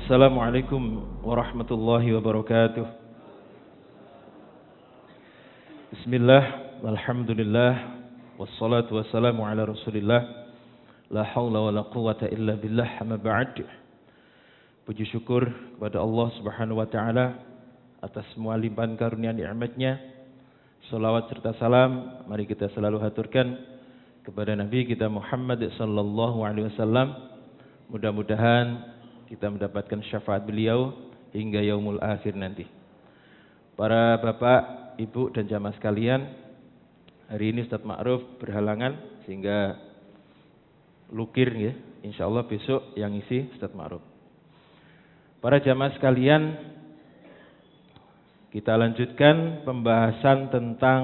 Assalamualaikum warahmatullahi wabarakatuh. Bismillah, alhamdulillah, wassalatu wassalamu ala rasulillah. La hawla wa la quwata illa billah, amma ba'd. Puji syukur kepada Allah subhanahu wa ta'ala atas semua limpahan karunia nikmatnya. Salawat serta salam mari kita selalu haturkan kepada Nabi kita Muhammad sallallahu alaihi wasallam. Mudah-mudahan kita mendapatkan syafaat beliau hingga yaumul akhir nanti. Para bapak, ibu dan jamaah sekalian, hari ini Ustaz Ma'ruf berhalangan sehingga lukir ya. Insyaallah besok yang isi Ustaz Ma'ruf. Para jamaah sekalian, kita lanjutkan pembahasan tentang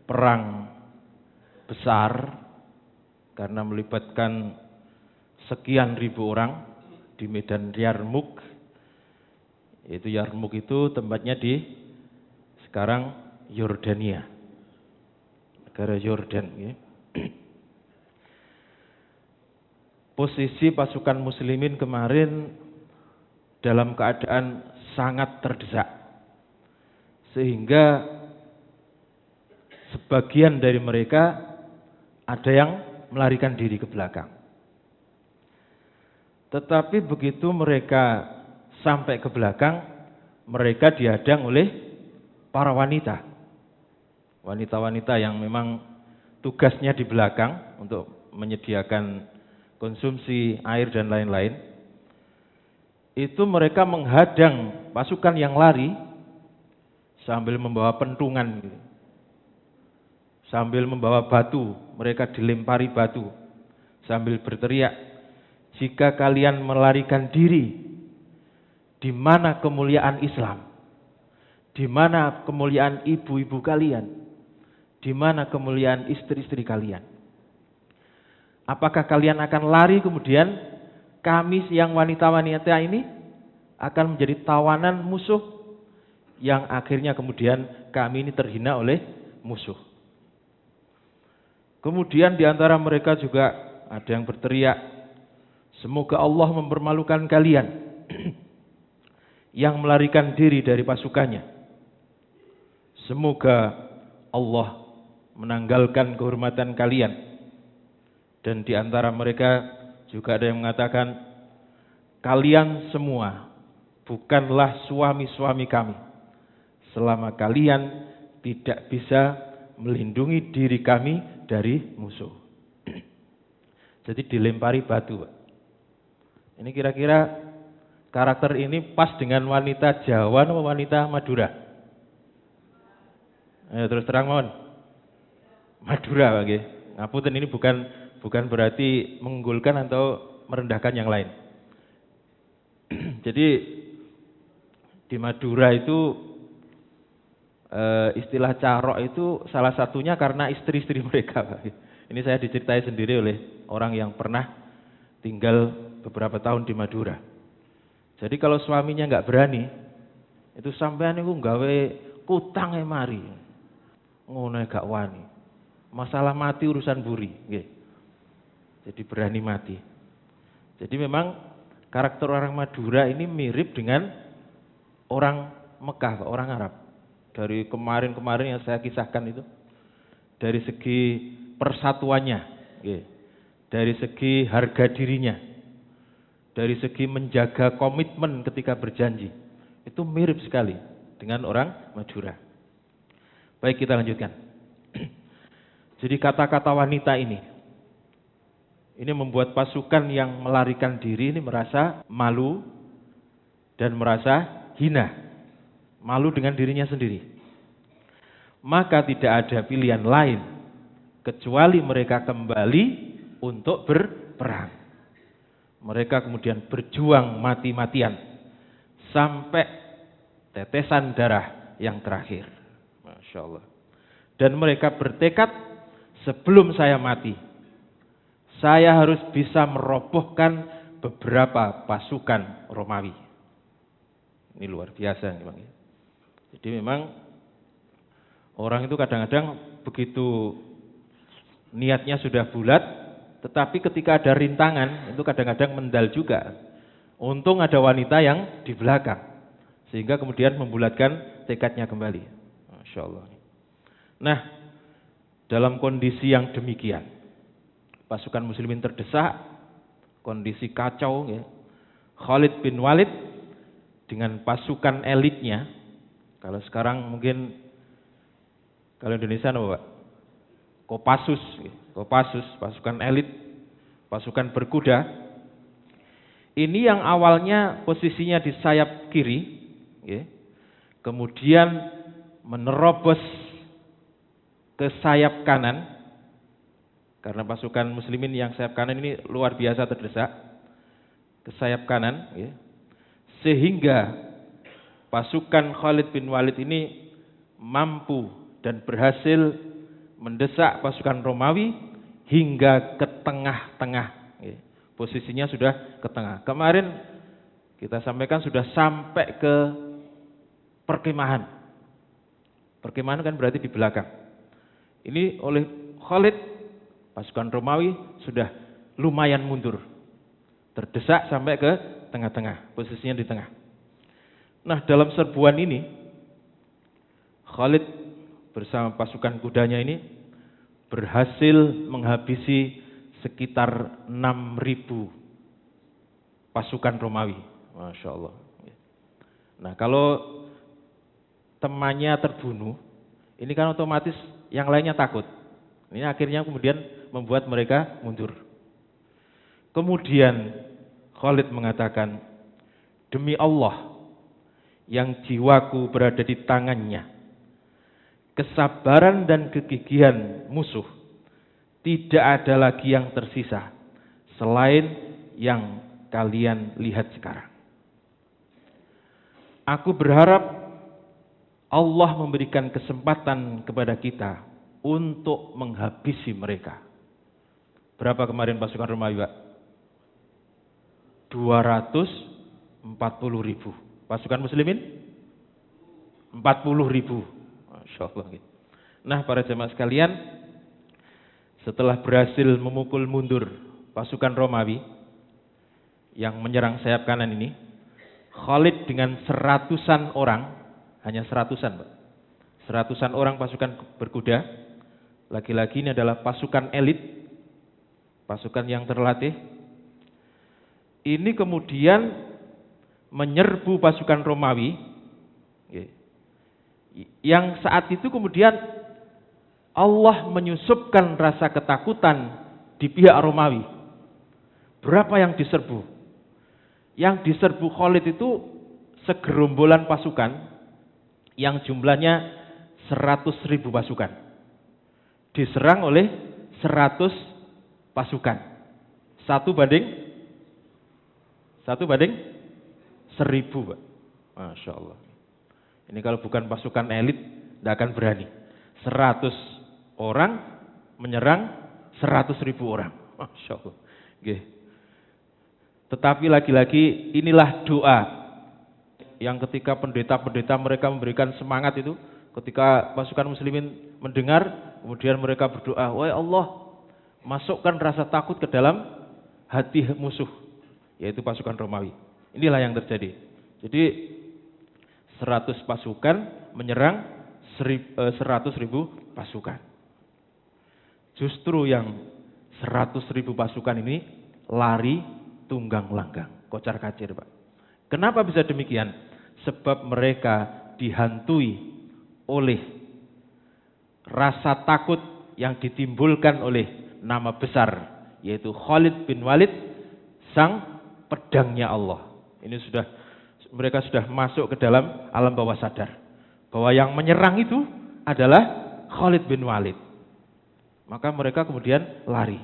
perang besar karena melibatkan sekian ribu orang di medan Yarmuk. Yaitu Yarmuk itu tempatnya di sekarang Yordania, negara Yordan ya. Posisi pasukan muslimin kemarin dalam keadaan sangat terdesak, sehingga sebagian dari mereka ada yang melarikan diri ke belakang. Tetapi begitu mereka sampai ke belakang, mereka dihadang oleh para wanita. Wanita-wanita yang memang tugasnya di belakang untuk menyediakan konsumsi air dan lain-lain. Itu mereka menghadang pasukan yang lari sambil membawa pentungan, sambil membawa batu, mereka dilempari batu sambil berteriak, jika kalian melarikan diri, di mana kemuliaan Islam? Di mana kemuliaan ibu-ibu kalian? Di mana kemuliaan istri-istri kalian? Apakah kalian akan lari kemudian kami yang wanita-wanita ini akan menjadi tawanan musuh yang akhirnya kemudian kami ini terhina oleh musuh? Kemudian di antara mereka juga ada yang berteriak, semoga Allah mempermalukan kalian yang melarikan diri dari pasukannya. Semoga Allah menanggalkan kehormatan kalian. Dan di antara mereka juga ada yang mengatakan, kalian semua bukanlah suami-suami kami selama kalian tidak bisa melindungi diri kami dari musuh. Jadi dilempari batu. Ini kira-kira karakter ini pas dengan wanita Jawa atau wanita Madura? Terus terang mohon. Madura bagi. Ngapunten, ini bukan berarti mengunggulkan atau merendahkan yang lain. Jadi di Madura itu istilah carok itu salah satunya karena istri-istri mereka. Ini saya diceritai sendiri oleh orang yang pernah tinggal beberapa tahun di Madura. Jadi kalau suaminya nggak berani, itu sampean niku nggawe kutang mari. Ngono gak wani. Masalah mati urusan buri, nggih. Jadi berani mati. Jadi memang karakter orang Madura ini mirip dengan orang Mekah, orang Arab. Dari kemarin-kemarin yang saya kisahkan itu, dari segi persatuannya, nggih. Dari segi harga dirinya, dari segi menjaga komitmen ketika berjanji, itu mirip sekali dengan orang Madura. Baik, kita lanjutkan. Jadi kata-kata wanita ini membuat pasukan yang melarikan diri ini merasa malu dan merasa hina, malu dengan dirinya sendiri. Maka tidak ada pilihan lain kecuali mereka kembali untuk berperang. Mereka kemudian berjuang mati-matian sampai tetesan darah yang terakhir. Masya Allah. Dan mereka bertekad, sebelum saya mati, saya harus bisa merobohkan beberapa pasukan Romawi. Ini luar biasa memang. Jadi memang orang itu kadang-kadang begitu niatnya sudah bulat, tetapi ketika ada rintangan itu kadang-kadang mendal juga. Untung ada wanita yang di belakang, sehingga kemudian membulatkan tekadnya kembali. Masya Allah. Nah, dalam kondisi yang demikian, pasukan muslimin terdesak, kondisi kacau, ya. Khalid bin Walid dengan pasukan elitnya, kalau sekarang mungkin, kalau Indonesia apa Pak? Kopassus, Kopassus, pasukan elit, pasukan berkuda. Ini yang awalnya posisinya di sayap kiri, ya, kemudian menerobos ke sayap kanan, karena pasukan muslimin yang sayap kanan ini luar biasa terdesak, ke sayap kanan, ya, sehingga pasukan Khalid bin Walid ini mampu dan berhasil mendesak pasukan Romawi hingga ke tengah-tengah, ya. Posisinya sudah ke tengah. Kemarin kita sampaikan sudah sampai ke perkemahan. Perkemahan kan berarti di belakang. Ini oleh Khalid, pasukan Romawi sudah lumayan mundur, terdesak sampai ke tengah-tengah, posisinya di tengah. Nah, dalam serbuan ini Khalid bersama pasukan kudanya ini berhasil menghabisi sekitar 6.000 pasukan Romawi. Masya Allah. Nah, kalau temannya terbunuh, ini kan otomatis yang lainnya takut. Ini akhirnya kemudian membuat mereka mundur. Kemudian Khalid mengatakan, demi Allah yang jiwaku berada di tangannya, kesabaran dan kegigihan musuh tidak ada lagi yang tersisa selain yang kalian lihat sekarang. Aku berharap Allah memberikan kesempatan kepada kita untuk menghabisi mereka. Berapa kemarin pasukan Romawi, Pak? 240.000. Pasukan muslimin 40.000. Masya Allah. Nah, para jemaah sekalian, setelah berhasil memukul mundur pasukan Romawi yang menyerang sayap kanan ini, Khalid dengan 100-an orang, hanya 100-an, Pak. 100-an orang pasukan berkuda, lagi-lagi ini adalah pasukan elit, pasukan yang terlatih. Ini kemudian menyerbu pasukan Romawi, yang saat itu kemudian Allah menyusupkan rasa ketakutan di pihak Romawi. Berapa yang diserbu? Yang diserbu Khalid itu segerombolan pasukan yang jumlahnya 100.000 pasukan. Diserang oleh 100 pasukan. 1 banding 1.000, Pak. Masya Allah. Ini kalau bukan pasukan elit, tidak akan berani. 100 orang menyerang 100.000 orang. Masya Allah. Oke. Tetapi lagi-lagi inilah doa yang ketika pendeta-pendeta mereka memberikan semangat itu, ketika pasukan muslimin mendengar, kemudian mereka berdoa, wahai Allah, masukkan rasa takut ke dalam hati musuh, yaitu pasukan Romawi. Inilah yang terjadi. Jadi 100 pasukan menyerang 100.000 pasukan. Justru yang 100.000 pasukan ini lari tunggang langgang, kocar kacir, Pak. Kenapa bisa demikian? Sebab mereka dihantui oleh rasa takut yang ditimbulkan oleh nama besar, yaitu Khalid bin Walid, sang pedangnya Allah. Ini mereka sudah masuk ke dalam alam bawah sadar bahwa yang menyerang itu adalah Khalid bin Walid. Maka mereka kemudian lari.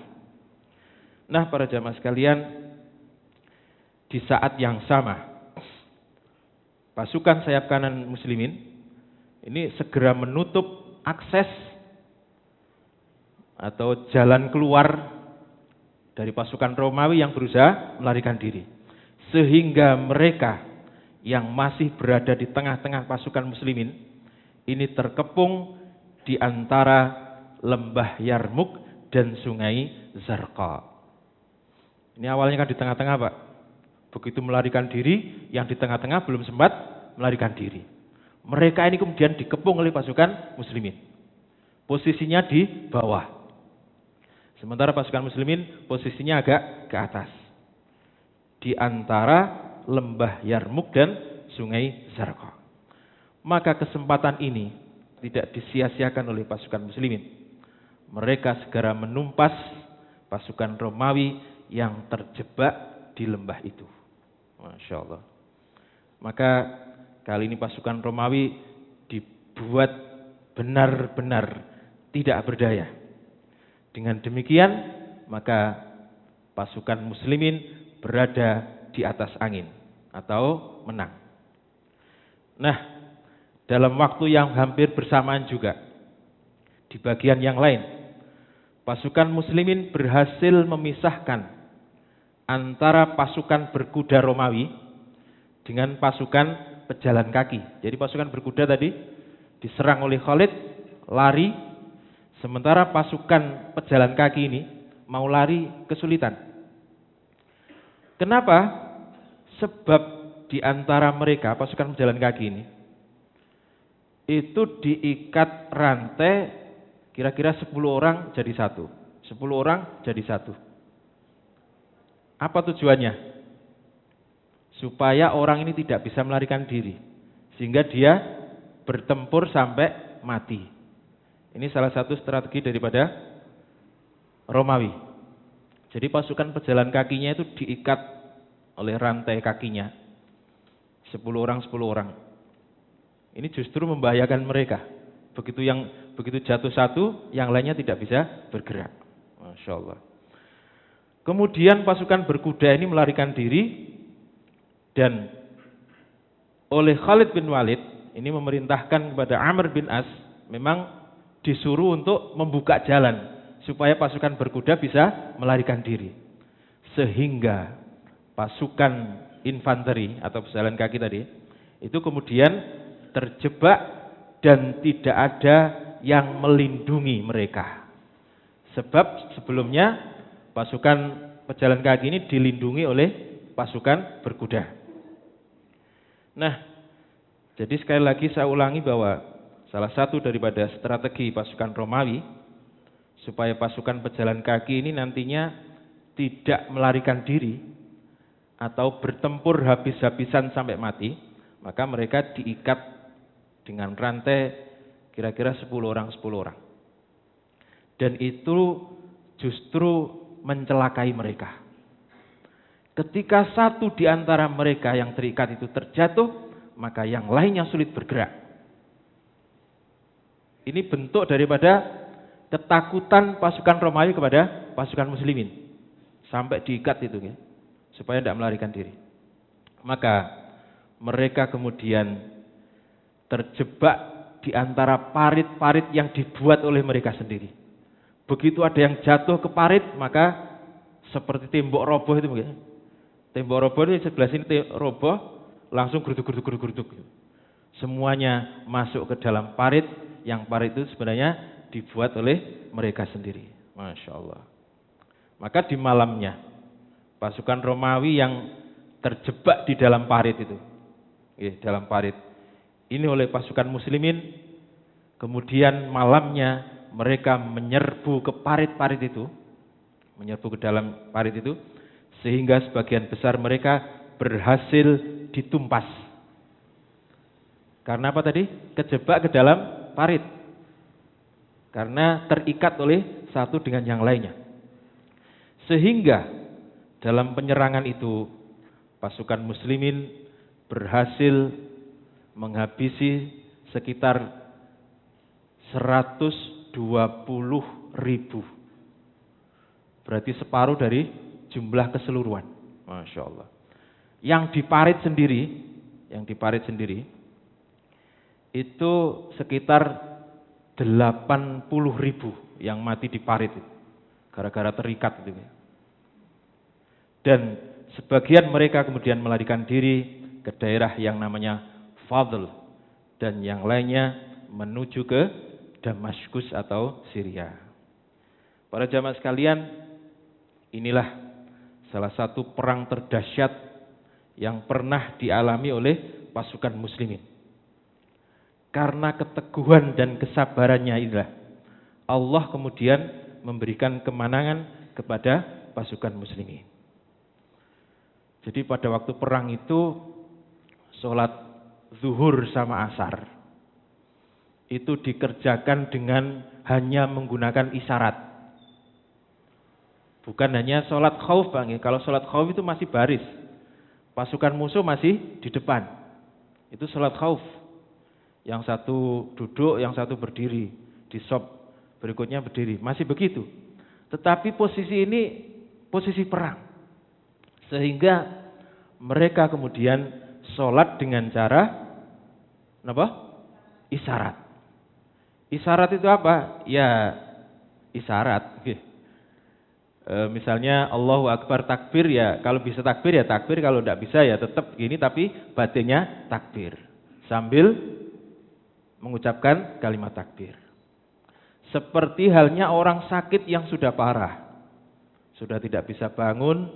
Nah, para jamaah sekalian, di saat yang sama pasukan sayap kanan muslimin ini segera menutup akses atau jalan keluar dari pasukan Romawi yang berusaha melarikan diri, sehingga mereka yang masih berada di tengah-tengah pasukan muslimin ini terkepung di antara lembah Yarmuk dan sungai Zarqa. Ini awalnya kan di tengah-tengah, Pak. Begitu melarikan diri, yang di tengah-tengah belum sempat melarikan diri. Mereka ini kemudian dikepung oleh pasukan muslimin. Posisinya di bawah. Sementara pasukan muslimin posisinya agak ke atas. Di antara lembah Yarmuk dan sungai Zarqa. Maka kesempatan ini tidak disia-siakan oleh pasukan muslimin. Mereka segera menumpas pasukan Romawi yang terjebak di lembah itu. Masya Allah. Maka kali ini pasukan Romawi dibuat benar-benar tidak berdaya. Dengan demikian, maka pasukan muslimin berada di atas angin atau menang. Nah, dalam waktu yang hampir bersamaan juga, di bagian yang lain, pasukan muslimin berhasil memisahkan antara pasukan berkuda Romawi dengan pasukan pejalan kaki. Jadi pasukan berkuda tadi diserang oleh Khalid, lari, sementara pasukan pejalan kaki ini mau lari kesulitan. Kenapa? Sebab di antara mereka pasukan pejalan kaki ini itu diikat rantai kira-kira 10 orang jadi satu. 10 orang jadi satu. Apa tujuannya? Supaya orang ini tidak bisa melarikan diri. Sehingga dia bertempur sampai mati. Ini salah satu strategi daripada Romawi. Jadi pasukan pejalan kakinya itu diikat oleh rantai kakinya. 10 orang, 10 orang. Ini justru membahayakan mereka. Begitu jatuh satu, yang lainnya tidak bisa bergerak. Masya Allah. Kemudian pasukan berkuda ini melarikan diri dan oleh Khalid bin Walid ini memerintahkan kepada Amr bin As memang disuruh untuk membuka jalan supaya pasukan berkuda bisa melarikan diri. Sehingga pasukan infanteri atau pejalan kaki tadi itu kemudian terjebak dan tidak ada yang melindungi mereka. Sebab sebelumnya pasukan pejalan kaki ini dilindungi oleh pasukan berkuda. Nah, jadi sekali lagi saya ulangi bahwa salah satu daripada strategi pasukan Romawi supaya pasukan pejalan kaki ini nantinya tidak melarikan diri atau bertempur habis-habisan sampai mati, maka mereka diikat dengan rantai kira-kira 10 orang, 10 orang. Dan itu justru mencelakai mereka. Ketika satu di antara mereka yang terikat itu terjatuh, maka yang lainnya sulit bergerak. Ini bentuk daripada ketakutan pasukan Romawi kepada pasukan muslimin. Sampai diikat itu ya, supaya tidak melarikan diri. Maka mereka kemudian terjebak di antara parit-parit yang dibuat oleh mereka sendiri. Begitu ada yang jatuh ke parit, maka seperti tembok roboh itu mungkin. Tembok roboh itu sebelah sini roboh, langsung geruduk. Semuanya masuk ke dalam parit, yang parit itu sebenarnya dibuat oleh mereka sendiri. Masya Allah. Maka di malamnya, pasukan Romawi yang terjebak di dalam parit itu, dalam parit, ini oleh pasukan muslimin, kemudian malamnya mereka menyerbu ke parit-parit itu, menyerbu ke dalam parit itu, sehingga sebagian besar mereka berhasil ditumpas. Karena apa tadi? Kejebak ke dalam parit. Karena terikat oleh satu dengan yang lainnya. Sehingga dalam penyerangan itu, pasukan muslimin berhasil menghabisi sekitar 120.000. Berarti separuh dari jumlah keseluruhan. Masya Allah. Yang di parit sendiri, itu sekitar 80.000 yang mati di parit itu. Gara-gara terikat itu. Dan sebagian mereka kemudian melarikan diri ke daerah yang namanya Fadl. Dan yang lainnya menuju ke Damaskus atau Syria. Para jamaah sekalian, inilah salah satu perang terdahsyat yang pernah dialami oleh pasukan muslimin. Karena keteguhan dan kesabarannya inilah Allah kemudian memberikan kemenangan kepada pasukan muslimin. Jadi pada waktu perang itu sholat zuhur sama asar itu dikerjakan dengan hanya menggunakan isyarat. Bukan hanya sholat khauf, Bang. Kalau sholat khauf itu masih baris. Pasukan musuh masih di depan. Itu sholat khauf. Yang satu duduk, yang satu berdiri. Di sop berikutnya berdiri. Masih begitu. Tetapi posisi ini posisi perang. Sehingga mereka kemudian sholat dengan cara apa? Isyarat. Isyarat itu apa? Ya isyarat. Misalnya Allahu Akbar takbir ya, kalau bisa takbir ya takbir, kalau tidak bisa ya tetap gini tapi batinnya takbir. Sambil mengucapkan kalimat takbir. Seperti halnya orang sakit yang sudah parah. Sudah tidak bisa bangun,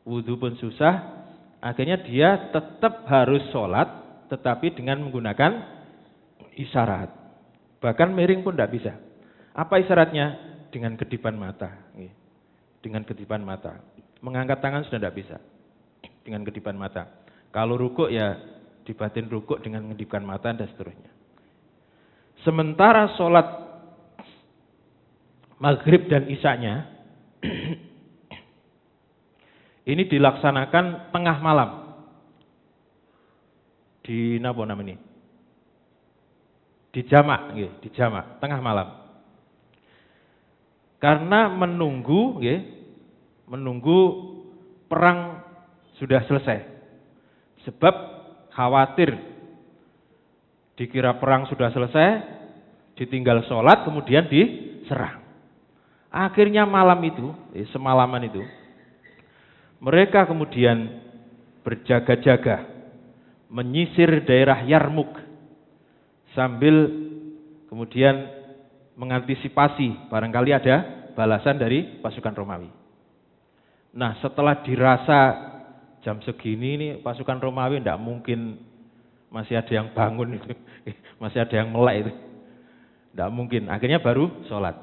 wudhu pun susah, akhirnya dia tetap harus sholat tetapi dengan menggunakan isyarat. Bahkan miring pun tidak bisa. Apa isyaratnya? Dengan kedipan mata. Dengan kedipan mata. Mengangkat tangan sudah tidak bisa. Dengan kedipan mata. Kalau rukuk ya dibatin rukuk dengan mengedipkan mata dan seterusnya. Sementara sholat maghrib dan isyanya ini dilaksanakan tengah malam. Di apa namanya? Di jamak, tengah malam. Karena menunggu perang sudah selesai. Sebab khawatir dikira perang sudah selesai, ditinggal sholat kemudian diserang. Akhirnya malam itu, semalaman itu, mereka kemudian berjaga-jaga menyisir daerah Yarmuk sambil kemudian mengantisipasi barangkali ada balasan dari pasukan Romawi. Nah, setelah dirasa jam segini nih pasukan Romawi tidak mungkin masih ada yang bangun itu, masih ada yang melek itu, tidak mungkin. Akhirnya baru sholat.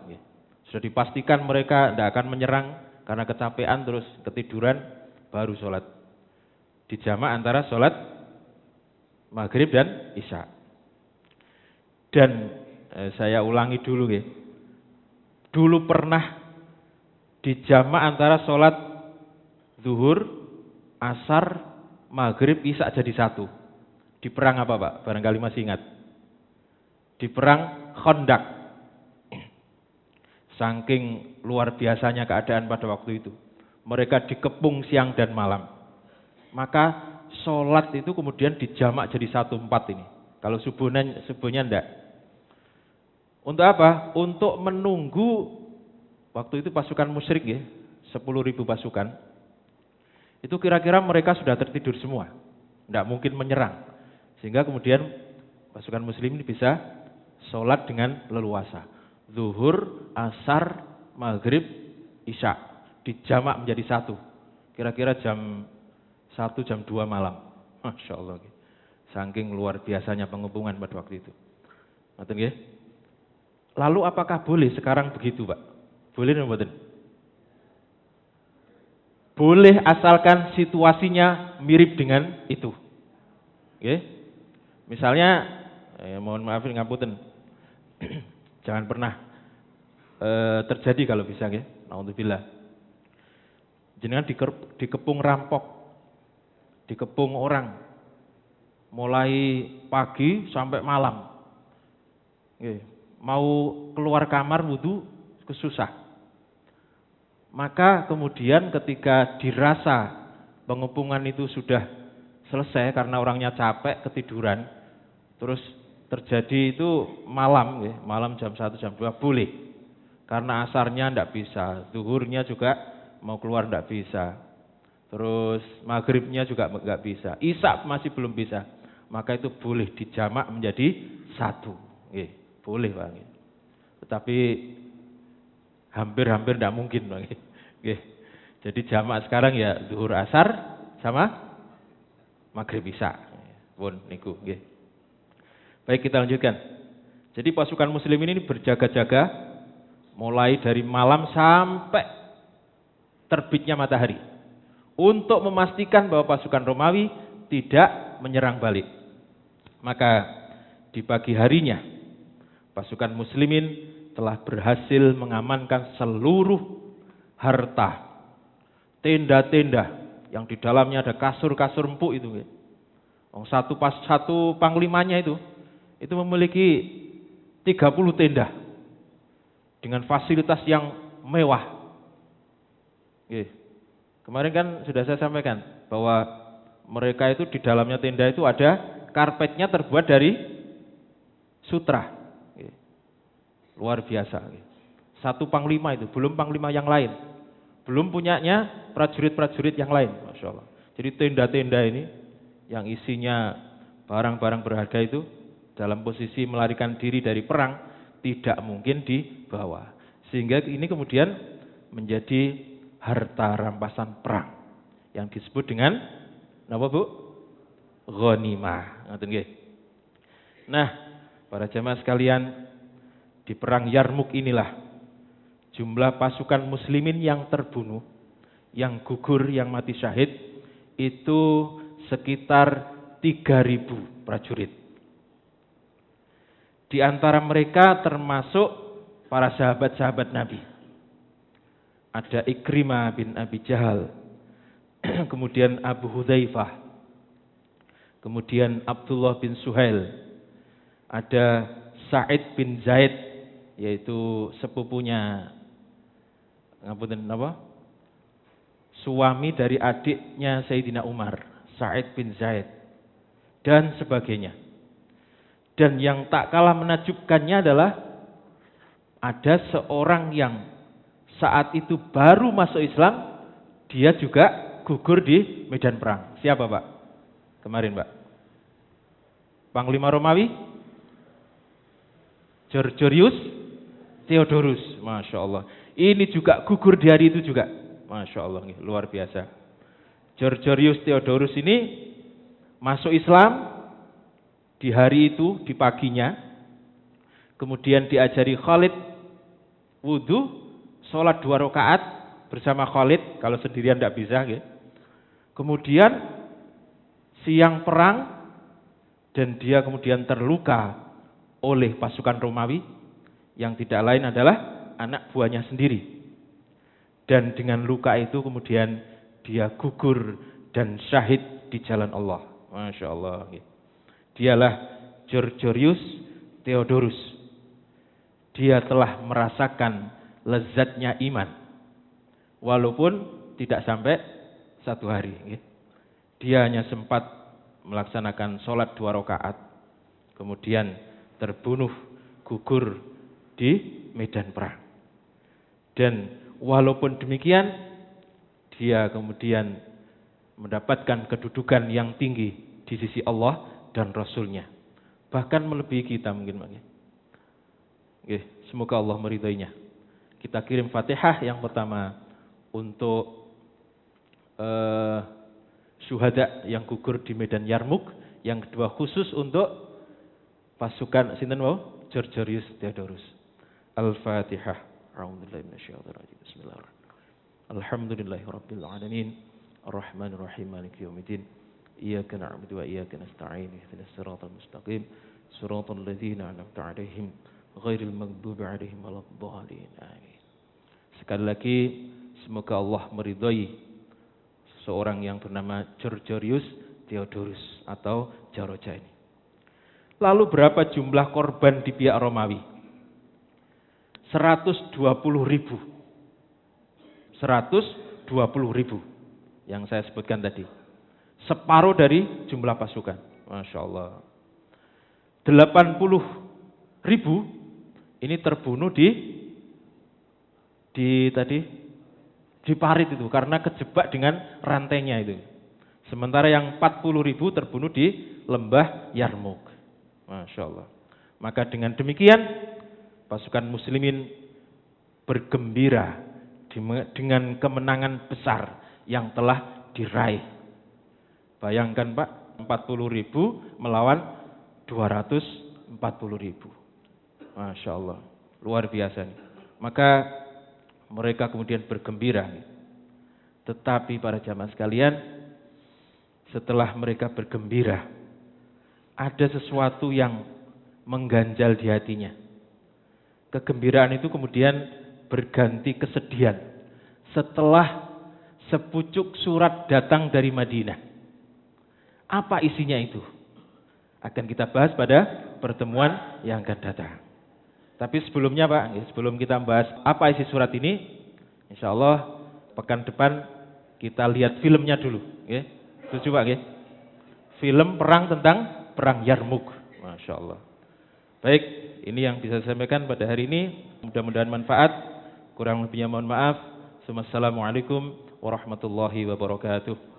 Sudah dipastikan mereka tidak akan menyerang karena kecapean terus ketiduran, baru sholat. Dijamak antara sholat maghrib dan isya. Dan saya ulangi dulu ya. Dulu pernah dijamak antara sholat zuhur, asar, maghrib, isya jadi satu. Di perang apa Pak? Barangkali masih ingat. Di perang Khandaq. Saking luar biasanya keadaan pada waktu itu. Mereka dikepung siang dan malam. Maka sholat itu kemudian dijamak jadi 1/4 ini. Kalau subuhnya enggak. Untuk apa? Untuk menunggu waktu itu pasukan musyrik ya, 10.000 pasukan. Itu kira-kira mereka sudah tertidur semua. Enggak mungkin menyerang. Sehingga kemudian pasukan muslim ini bisa sholat dengan leluasa. Zuhur, asar, maghrib, isya. Dijamak menjadi satu. Kira-kira jam 1, jam 2 malam. Masya Allah. Saking luar biasanya pengepungan pada waktu itu. Ngerti nggih? Lalu apakah boleh sekarang begitu, Pak? Boleh atau tidak? Boleh asalkan situasinya mirip dengan itu. Oke? Misalnya, mohon maaf ngapunten. Jangan pernah terjadi kalau bisa nggih. Nauzubillah. Jenengan dikepung rampok, dikepung orang. Mulai pagi sampai malam. Mau keluar kamar wudu kesusah. Maka kemudian ketika dirasa pengepungan itu sudah selesai karena orangnya capek, ketiduran, terus terjadi itu malam, malam jam 1, jam 2 boleh. Karena asarnya tidak bisa, zuhurnya juga mau keluar tidak bisa. Terus maghribnya juga nggak bisa, isya masih belum bisa. Maka itu boleh dijamak menjadi satu. Boleh Pak. Tetapi hampir tidak mungkin Pak. Jadi jamak sekarang ya zuhur asar, sama maghrib isya. Pun niku nggih. Baik, kita lanjutkan. Jadi pasukan muslimin ini berjaga-jaga mulai dari malam sampai terbitnya matahari untuk memastikan bahwa pasukan Romawi tidak menyerang balik. Maka di pagi harinya pasukan muslimin telah berhasil mengamankan seluruh harta, tenda-tenda yang di dalamnya ada kasur-kasur empuk itu. Satu panglimanya itu memiliki 30 tenda dengan fasilitas yang mewah. Kemarin kan sudah saya sampaikan bahwa mereka itu di dalamnya tenda itu ada karpetnya terbuat dari sutra. Luar biasa. Satu panglima itu, belum panglima yang lain. Belum punyanya prajurit-prajurit yang lain. Masya Allah. Jadi tenda-tenda ini yang isinya barang-barang berharga itu dalam posisi melarikan diri dari perang tidak mungkin dibawa. Sehingga ini kemudian menjadi harta rampasan perang yang disebut dengan apa Bu? Ghanimah. Ngoten nggih. Nah, para jemaah sekalian, di perang Yarmuk inilah jumlah pasukan muslimin yang terbunuh, yang gugur, yang mati syahid itu sekitar 3.000 prajurit. Di antara mereka termasuk para sahabat-sahabat Nabi. Ada Ikrimah bin Abi Jahal, kemudian Abu Hudzaifah, kemudian Abdullah bin Suhail, ada Sa'id bin Zaid, yaitu sepupunya suami dari adiknya Sayyidina Umar, Sa'id bin Zaid, dan sebagainya. Dan yang tak kalah menakjubkannya adalah ada seorang yang saat itu baru masuk Islam, dia juga gugur di medan perang. Siapa Pak? Kemarin Pak? Panglima Romawi? Georgius Theodorus. Masya Allah. Ini juga gugur di hari itu juga. Masya Allah, luar biasa. Georgius Theodorus ini masuk Islam di hari itu, di paginya. Kemudian diajari Khalid wudhu, sholat 2 rakaat bersama Khalid, kalau sendirian tidak bisa. Kemudian siang perang, dan dia kemudian terluka oleh pasukan Romawi, yang tidak lain adalah anak buahnya sendiri. Dan dengan luka itu kemudian dia gugur dan syahid di jalan Allah. Masya Allah. Dialah Georgius Theodorus. Dia telah merasakan lezatnya iman, walaupun tidak sampai 1 hari. Dia hanya sempat melaksanakan sholat 2 rakaat, kemudian terbunuh, gugur di medan perang. Dan walaupun demikian, dia kemudian mendapatkan kedudukan yang tinggi di sisi Allah dan Rasulnya, bahkan melebihi kita mungkin. Semoga Allah meridainya. Kita kirim Fatihah yang pertama untuk syuhada yang gugur di medan Yarmuk, yang kedua khusus untuk pasukan Georgius Theodorus. Al-Fatihah. A'udzubillahi minasyaitonir rajim. Bismillahirrahmanirrahim. Alhamdulillahirabbil alamin. Arrahmanir rahim. Maliki yaumiddin. Iyyaka na'budu wa iyyaka nasta'in. Ihdinas siratal mustaqim. Siratal ladzina an'amta 'alaihim ghairil maghdubi 'alaihim waladdallin. Amin. Sekali lagi, semoga Allah meridhai seorang yang bernama Georgius Theodorus atau Jaroja ini. Lalu berapa jumlah korban di pihak Romawi? 120.000. 120.000 yang saya sebutkan tadi. Separuh dari jumlah pasukan. Masya Allah. 80.000 ini terbunuh di parit itu karena kejebak dengan rantainya itu. Sementara yang 40.000 terbunuh di lembah Yarmuk. Masya Allah. Maka dengan demikian pasukan muslimin bergembira dengan kemenangan besar yang telah diraih Bayangkan Pak, 40.000 melawan 240.000. Masya Allah, luar biasa nih. Maka mereka kemudian bergembira. Tetapi para jamaah sekalian, setelah mereka bergembira, ada sesuatu yang mengganjal di hatinya. Kegembiraan itu kemudian berganti kesedihan setelah sepucuk surat datang dari Madinah. Apa isinya itu? Akan kita bahas pada pertemuan yang akan datang. Tapi sebelumnya Pak, sebelum kita membahas apa isi surat ini, insya Allah pekan depan kita lihat filmnya dulu. Setuju Pak? Film perang tentang perang Yarmuk. Masya Allah. Baik, ini yang bisa saya sampaikan pada hari ini. Mudah-mudahan manfaat. Kurang lebihnya mohon maaf. Assalamualaikum warahmatullahi wabarakatuh.